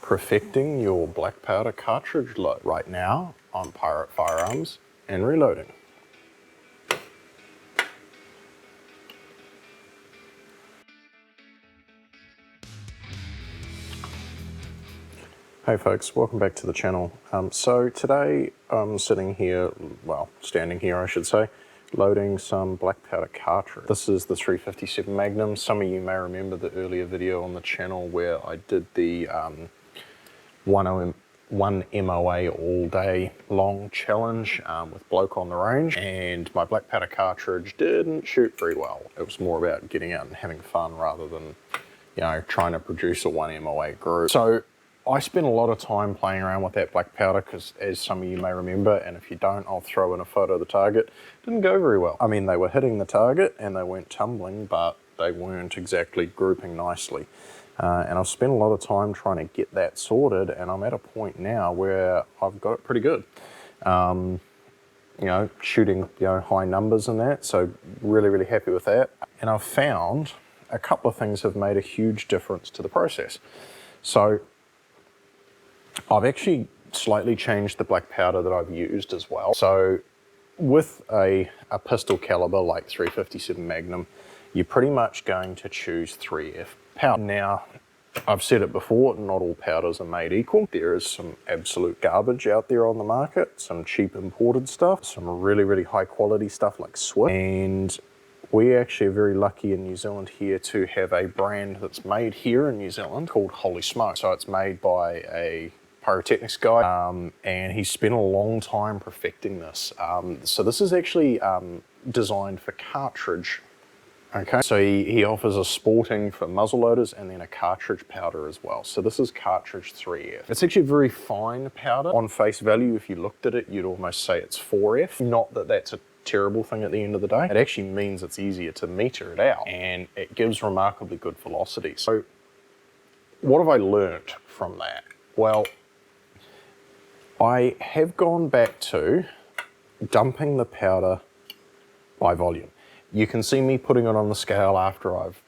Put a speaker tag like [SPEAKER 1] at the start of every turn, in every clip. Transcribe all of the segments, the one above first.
[SPEAKER 1] perfecting your black powder cartridge load right now on Pirate Firearms and reloading. Hey folks, welcome back to the channel. So today I'm standing here I should say, loading some black powder cartridge. This is the 357 Magnum. Some of you may remember the earlier video on the channel where I did the 1 MOA all day long challenge with bloke on the range, and my black powder cartridge didn't shoot very well. It was more about getting out and having fun rather than, you know, trying to produce a 1 MOA group. So I spent a lot of time playing around with that black powder because, as some of you may remember, and if you don't, I'll throw in a photo of the target, didn't go very well. I mean, they were hitting the target and they weren't tumbling, but they weren't exactly grouping nicely. And I've spent a lot of time trying to get that sorted, and I'm at a point now where I've got it pretty good. You know, shooting, high numbers and that, so really happy with that. And I've found a couple of things have made a huge difference to the process. So I've actually slightly changed the black powder that I've used as well. So with a pistol caliber like 357 Magnum, you're pretty much going to choose 3F powder. Now, I've said it before, not all powders are made equal. There is some absolute garbage out there on the market, some cheap imported stuff, some really high quality stuff like Swift. And we actually are very lucky in New Zealand here to have a brand that's made here in New Zealand called Holy Smoke. So it's made by a pyrotechnics guy, and he spent a long time perfecting this. So this is actually designed for cartridge. Okay, so he offers a sporting for muzzle loaders and then a cartridge powder as well. So this is cartridge 3F. It's actually a very fine powder. On face value, if you looked at it, you'd almost say it's 4F. Not that that's a terrible thing at the end of the day. It actually means it's easier to meter it out, and it gives remarkably good velocity. So what have I learnt from that? Well, I have gone back to dumping the powder by volume. You can see me putting it on the scale after I've,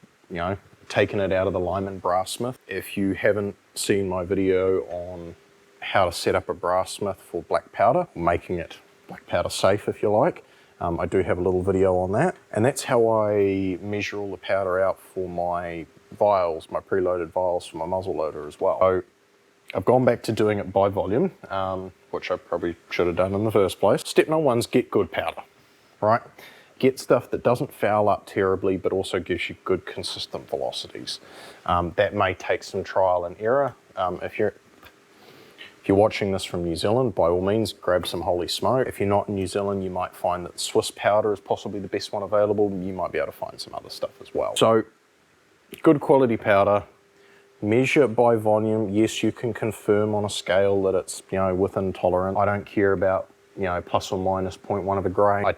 [SPEAKER 1] taken it out of the Lyman brass smith. If you haven't seen my video on how to set up a brass smith for black powder, making it black powder safe if you like, I do have a little video on that. And that's how I measure all the powder out for my vials, my preloaded vials for my muzzle loader as well. So I've gone back to doing it by volume, which I probably should have done in the first place. Step number one is get good powder, right? Get stuff that doesn't foul up terribly, but also gives you good consistent velocities. That may take some trial and error. If you're watching this from New Zealand, by all means, grab some Holy Smoke. If you're not in New Zealand, you might find that Swiss powder is possibly the best one available. You might be able to find some other stuff as well. So, good quality powder. Measure by volume. Yes, you can confirm on a scale that it's, within tolerance. I don't care about, plus or minus 0.1 of a grain. I'll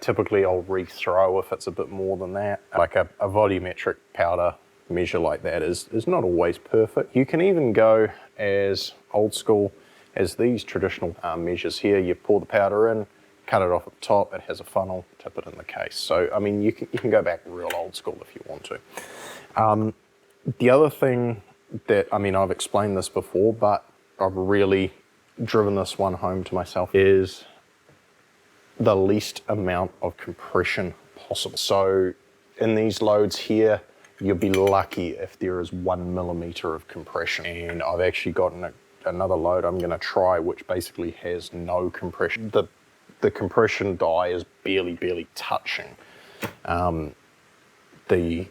[SPEAKER 1] rethrow if it's a bit more than that. Like a volumetric powder measure like that is not always perfect. You can even go as old school as these traditional measures here. You pour the powder in, cut it off at the top, it has a funnel, tip it in the case. So, I mean, you can go back real old school if you want to. The other thing that, I've explained this before, but I've really driven this one home to myself, is the least amount of compression possible. So in these loads here, you'll be lucky if there is 1 millimeter of compression. And I've actually gotten another load I'm gonna try, which basically has no compression. The compression die is barely touching the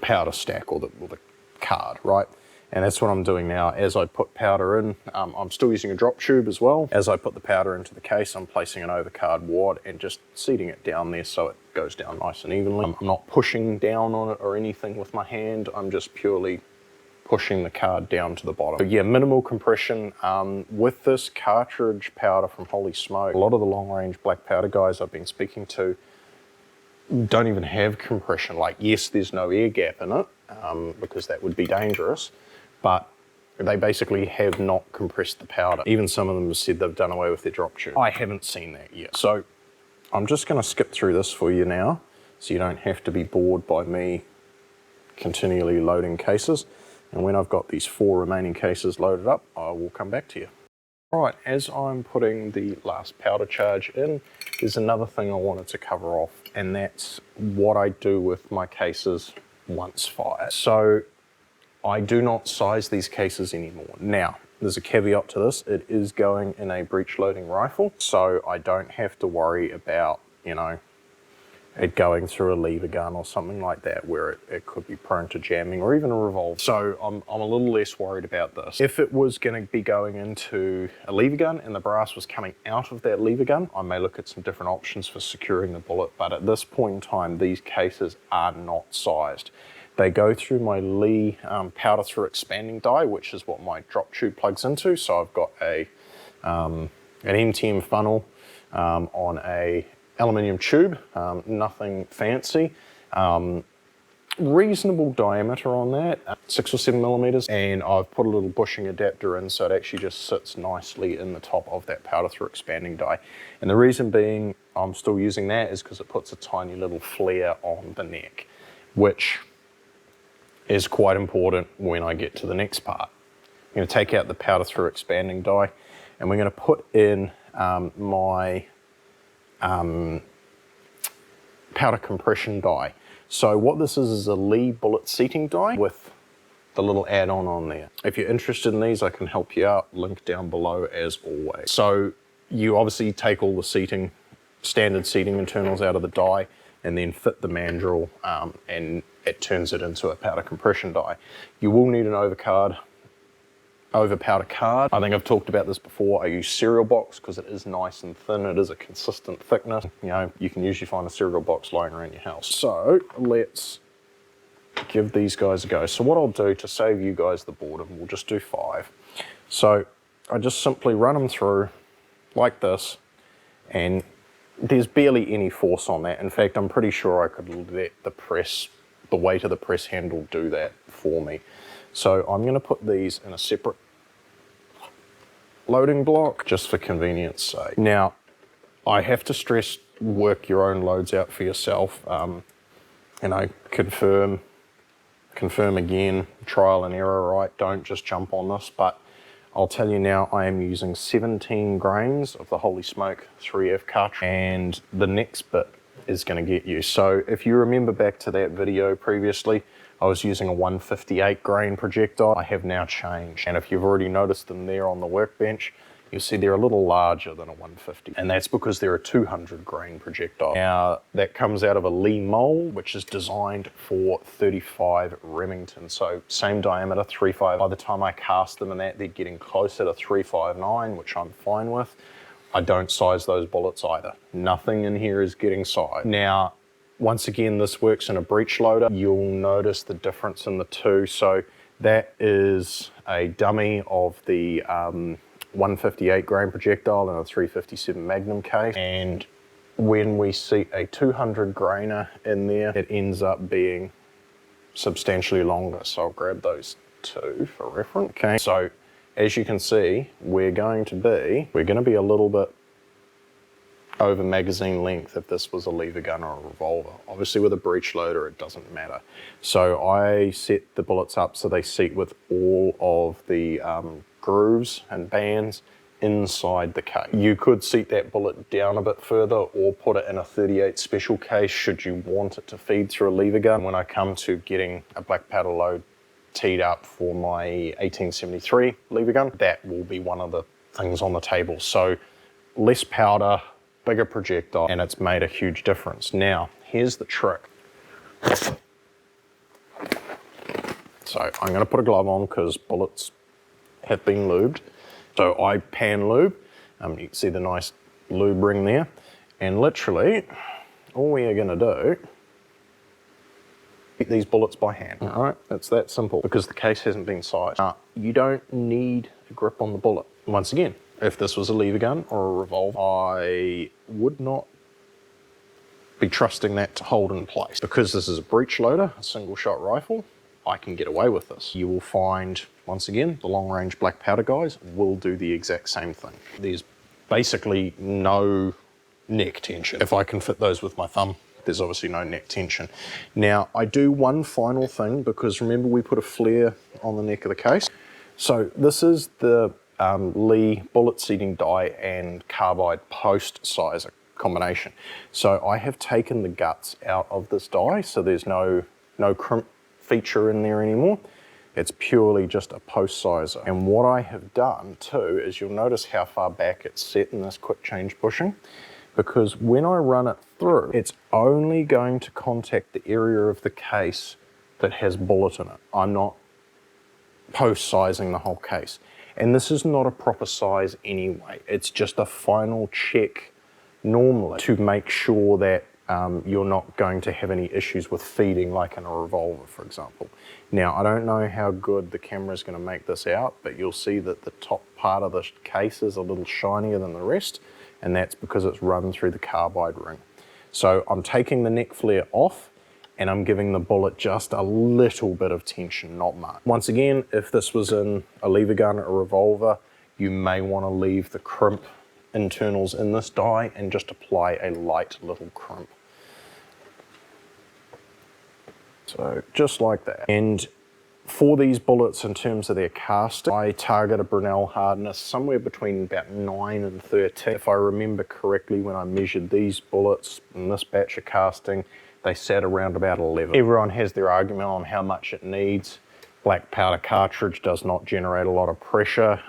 [SPEAKER 1] powder stack or the card, right? And that's what I'm doing now. As I put powder in, I'm still using a drop tube as well. As I put the powder into the case, I'm placing an overcard wad and just seating it down there so it goes down nice and evenly. I'm not pushing down on it or anything with my hand. I'm just purely pushing the card down to the bottom. So yeah, minimal compression. With this cartridge powder from Holy Smoke, a lot of the long range black powder guys I've been speaking to don't even have compression. Like, yes, there's no air gap in it, because that would be dangerous, but they basically have not compressed the powder. Even some of them have said they've done away with their drop tube. I haven't seen that yet. So I'm just gonna skip through this for you now, so you don't have to be bored by me continually loading cases. And when I've got these 4 remaining cases loaded up, I will come back to you. Right, as I'm putting the last powder charge in, there's another thing I wanted to cover off, and that's what I do with my cases once fired. So I do not size these cases anymore. Now, there's a caveat to this. It is going in a breech loading rifle, so I don't have to worry about, you know, it going through a lever gun or something like that where it could be prone to jamming, or even a revolver. So I'm a little less worried about this. If it was going to be going into a lever gun and the brass was coming out of that lever gun, I may look at some different options for securing the bullet, but at this point in time, these cases are not sized. They go through my Lee powder through expanding die, which is what my drop tube plugs into. So I've got an MTM funnel on a aluminium tube, nothing fancy. Reasonable diameter on that, 6 or 7 millimeters, and I've put a little bushing adapter in so it actually just sits nicely in the top of that powder through expanding die. And the reason being I'm still using that is because it puts a tiny little flare on the neck, which is quite important when I get to the next part. I'm going to take out the powder through expanding die, and we're going to put in my powder compression die. So what this is a Lee bullet seating die with the little add-on on there. If you're interested in these, I can help you out, link down below as always. So you obviously take all the seating, standard seating internals out of the die, and then fit the mandrel, and it turns it into a powder compression die. You will need an over powder card. I think I've talked about this before. I use cereal box because it is nice and thin. It is a consistent thickness. You know, you can usually find a cereal box lying around your house. So let's give these guys a go. So what I'll do to save you guys the boredom, we'll just do 5. So I just simply run them through like this, and there's barely any force on that. In fact, I'm pretty sure I could let the weight of the press handle do that for me. So I'm going to put these in a separate loading block just for convenience sake. Now, I have to stress, work your own loads out for yourself. You know, confirm again, trial and error, right? Don't just jump on this, but I'll tell you now, I am using 17 grains of the Holy Smoke 3F cartridge, and the next bit is going to get you. So if you remember back to that video previously, I was using a 158 grain projectile. I have now changed, and if you've already noticed them there on the workbench, you'll see they're a little larger than a 150, and that's because they're a 200 grain projectile. Now, that comes out of a Lee mold, which is designed for 35 Remington, so same diameter, 3.5. By the time I cast them in that, they're getting closer to 3.59, which I'm fine with. I don't size those bullets either. Nothing in here is getting sized. Now, once again, this works in a breech loader. You'll notice the difference in the two. So that is a dummy of the 158 grain projectile and a 357 Magnum case. And when we see a 200 grainer in there, it ends up being substantially longer. So I'll grab those two for reference. Okay, so as you can see, we're going to be a little bit over magazine length if this was a lever gun or a revolver. Obviously with a breech loader, it doesn't matter. So I set the bullets up so they seat with all of the grooves and bands inside the case. You could seat that bullet down a bit further or put it in a 38 special case should you want it to feed through a lever gun. When I come to getting a black powder load teed up for my 1873 lever gun, that will be one of the things on the table. So less powder, bigger projectile, and it's made a huge difference. Now, here's the trick. So I'm going to put a glove on because bullets have been lubed. So I pan lube. You can see the nice lube ring there. And literally, all we are going to do, get these bullets by hand. All right, it's that simple because the case hasn't been sized. You don't need a grip on the bullet. Once again, if this was a lever gun or a revolver, I would not be trusting that to hold in place. Because this is a breech loader, a single shot rifle, I can get away with this. You will find, once again, the long range black powder guys will do the exact same thing. There's basically no neck tension. If I can fit those with my thumb, there's obviously no neck tension. Now, I do one final thing, because remember we put a flare on the neck of the case. So this is the Lee bullet seating die and carbide post sizer combination. So I have taken the guts out of this die, so there's no crimp feature in there anymore. It's purely just a post sizer. And what I have done too is, you'll notice how far back it's set in this quick change bushing, because when I run it through, it's only going to contact the area of the case that has bullet in it. I'm not post sizing the whole case. And this is not a proper size anyway. It's just a final check normally to make sure that you're not going to have any issues with feeding, like in a revolver, for example. Now, I don't know how good the camera is going to make this out, but you'll see that the top part of the case is a little shinier than the rest, and that's because it's run through the carbide ring. So I'm taking the neck flare off, and I'm giving the bullet just a little bit of tension, not much. Once again, if this was in a lever gun or a revolver, you may want to leave the crimp internals in this die and just apply a light little crimp. So just like that. And for these bullets, in terms of their casting, I target a Brinell hardness somewhere between about 9 and 13. If I remember correctly, when I measured these bullets in this batch of casting, they sat around about 11. Everyone has their argument on how much it needs. Black powder cartridge does not generate a lot of pressure,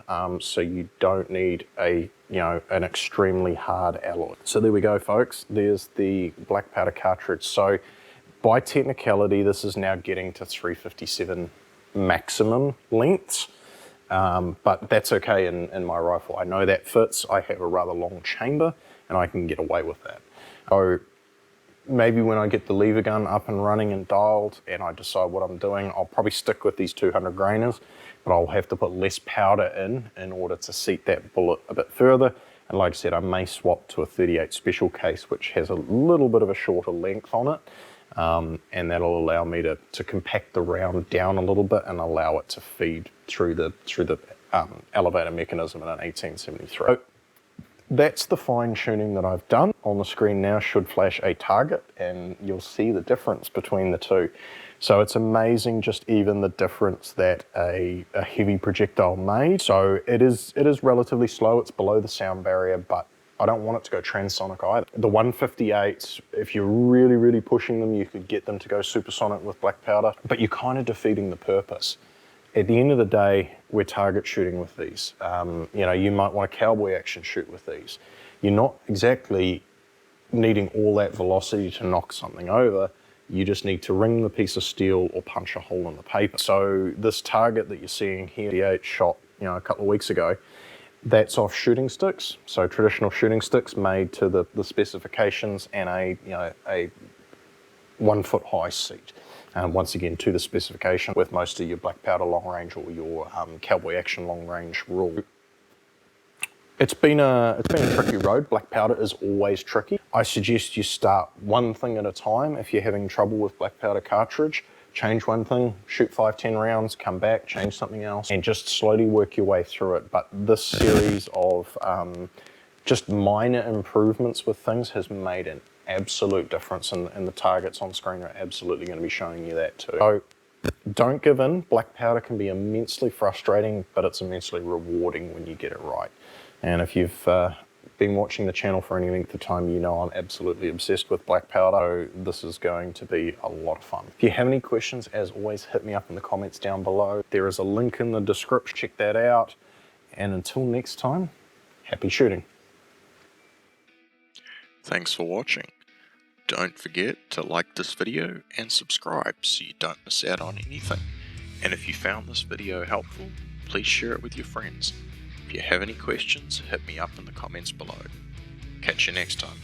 [SPEAKER 1] so you don't need an extremely hard alloy. So there we go, folks. There's the black powder cartridge. So by technicality, this is now getting to 357 maximum lengths, but that's okay in my rifle. I know that fits. I have a rather long chamber, and I can get away with that. So maybe when I get the lever gun up and running and dialed and I decide what I'm doing, I'll probably stick with these 200 grainers, but I'll have to put less powder in order to seat that bullet a bit further. And like I said, I may swap to a 38 special case, which has a little bit of a shorter length on it, and that'll allow me to compact the round down a little bit and allow it to feed through the elevator mechanism in an 1873. So that's the fine tuning that I've done. On the screen now should flash a target, and you'll see the difference between the two. So it's amazing, just even the difference that a heavy projectile made. So it is relatively slow. It's below the sound barrier, but I don't want it to go transonic either. The 158s, if you're really, really pushing them, you could get them to go supersonic with black powder, but you're kind of defeating the purpose. At the end of the day, we're target shooting with these. You might want a cowboy action shoot with these. You're not exactly needing all that velocity to knock something over. You just need to ring the piece of steel or punch a hole in the paper. So this target that you're seeing here, the 8 shot, a couple of weeks ago, that's off shooting sticks. So traditional shooting sticks made to the specifications, and a 1 foot high seat. Once again, to the specification with most of your black powder long range or your cowboy action long range rule. It's been a tricky road. Black powder is always tricky. I suggest you start one thing at a time. If you're having trouble with black powder cartridge, change one thing, shoot 5-10 rounds, come back, change something else, and just slowly work your way through it. But this series of just minor improvements with things has made an absolute difference, and the targets on screen are absolutely going to be showing you that too. So don't give in. Black powder can be immensely frustrating, but it's immensely rewarding when you get it right. And if you've been watching the channel for any length of time, you know I'm absolutely obsessed with black powder, so this is going to be a lot of fun. If you have any questions, as always, hit me up in the comments down below. There is a link in the description, check that out. And until next time, happy shooting.
[SPEAKER 2] Thanks for watching. Don't forget to like this video and subscribe so you don't miss out on anything. And if you found this video helpful, please share it with your friends. If you have any questions, hit me up in the comments below. Catch you next time.